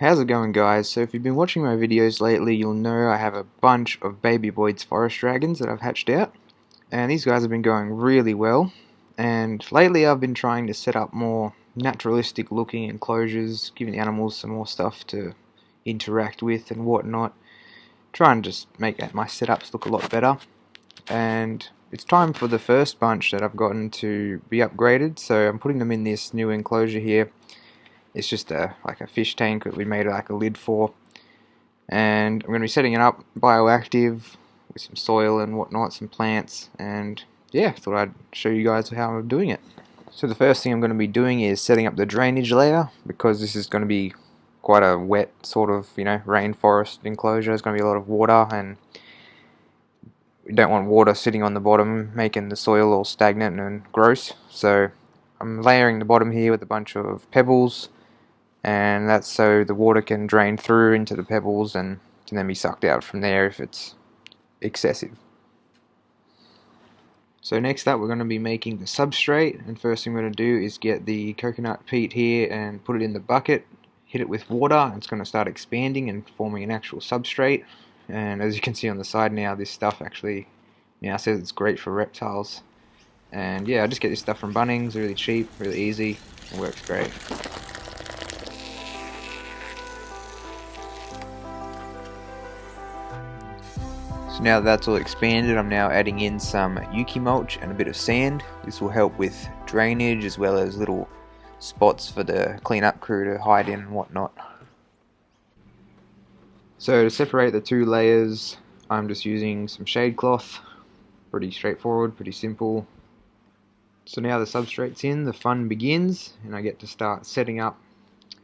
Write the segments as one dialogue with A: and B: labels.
A: How's it going, guys? So if you've been watching my videos lately, you'll know I have a bunch of baby Boyd's forest dragons that I've hatched out, and these guys have been going really well. And lately I've been trying to set up more naturalistic looking enclosures, giving the animals some more stuff to interact with and whatnot, trying to just make my setups look a lot better. And it's time for the first bunch that I've gotten to be upgraded, so I'm putting them in this new enclosure here. It's just like a fish tank that we made like a lid for, and I'm going to be setting it up bioactive with some soil and whatnot, some plants, and yeah, thought I'd show you guys how I'm doing it. So the first thing I'm going to be doing is setting up the drainage layer, because this is going to be quite a wet sort of, rainforest enclosure. There's going to be a lot of water, and we don't want water sitting on the bottom making the soil all stagnant and gross. So I'm layering the bottom here with a bunch of pebbles, and that's so the water can drain through into the pebbles and can then be sucked out from there if it's excessive. So next up, we're going to be making the substrate, and first thing we're going to do is get the coconut peat here and put it in the bucket, hit it with water, and it's going to start expanding and forming an actual substrate. And as you can see on the side now, this stuff actually now says it's great for reptiles. And yeah, I just get this stuff from Bunnings, really cheap, really easy, and works great. So now that that's all expanded, I'm now adding in some Yuki mulch and a bit of sand. This will help with drainage as well as little spots for the cleanup crew to hide in and whatnot. So to separate the two layers, I'm just using some shade cloth. Pretty straightforward, pretty simple. So now the substrate's in, the fun begins, and I get to start setting up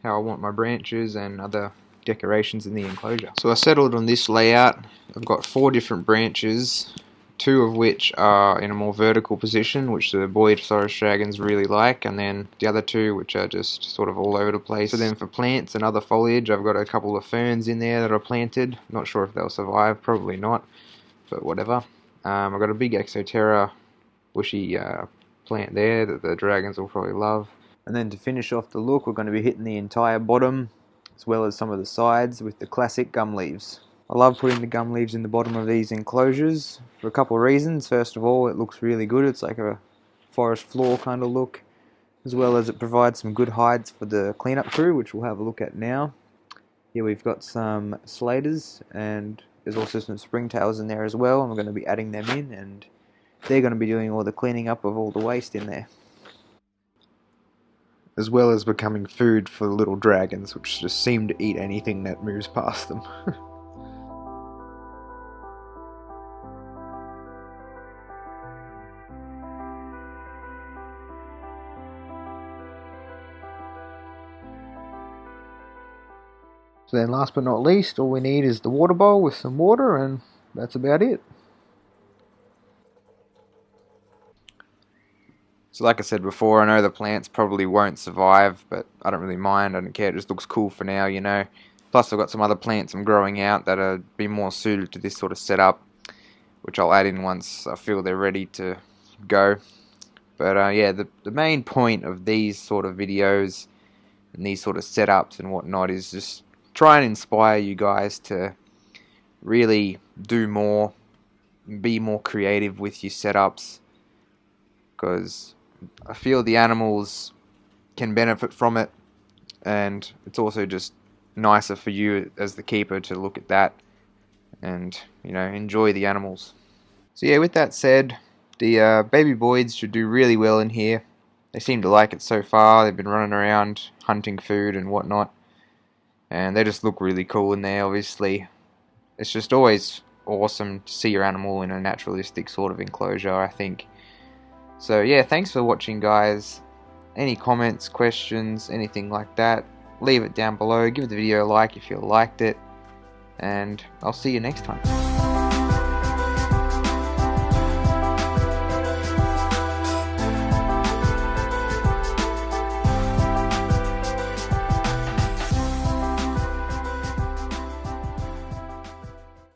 A: how I want my branches and other decorations in the enclosure. So I settled on this layout. I've got 4 different branches, 2 of which are in a more vertical position, which the Boyd forest dragons really like, and then the other 2 which are just sort of all over the place. So then for plants and other foliage, I've got a couple of ferns in there that are planted. Not sure if they'll survive, probably not, but whatever. I've got a big Exoterra bushy plant there that the dragons will probably love. And then to finish off the look, we're going to be hitting the entire bottom as well as some of the sides with the classic gum leaves. I love putting the gum leaves in the bottom of these enclosures for a couple of reasons. First of all, it looks really good. It's like a forest floor kind of look, as well as it provides some good hides for the cleanup crew, which we'll have a look at now. Here we've got some slaters, and there's also some springtails in there as well, and we're going to be adding them in, and they're going to be doing all the cleaning up of all the waste in there, as well as becoming food for the little dragons, which just seem to eat anything that moves past them. So then last but not least, all we need is the water bowl with some water, and that's about it. So like I said before, I know the plants probably won't survive, but I don't really mind. I don't care, it just looks cool for now, you know. Plus I've got some other plants I'm growing out that are be more suited to this sort of setup, which I'll add in once I feel they're ready to go. But yeah, the main point of these sort of videos and these sort of setups and whatnot is just try and inspire you guys to really do more, be more creative with your setups, because I feel the animals can benefit from it, and it's also just nicer for you as the keeper to look at that and, you know, enjoy the animals. So yeah, with that said, the baby Boyds should do really well in here. They seem to like it so far. They've been running around hunting food and whatnot, and they just look really cool in there. Obviously, it's just always awesome to see your animal in a naturalistic sort of enclosure, I think. So yeah, thanks for watching, guys. Any comments, questions, anything like that, leave it down below. Give the video a like if you liked it, and I'll see you next time.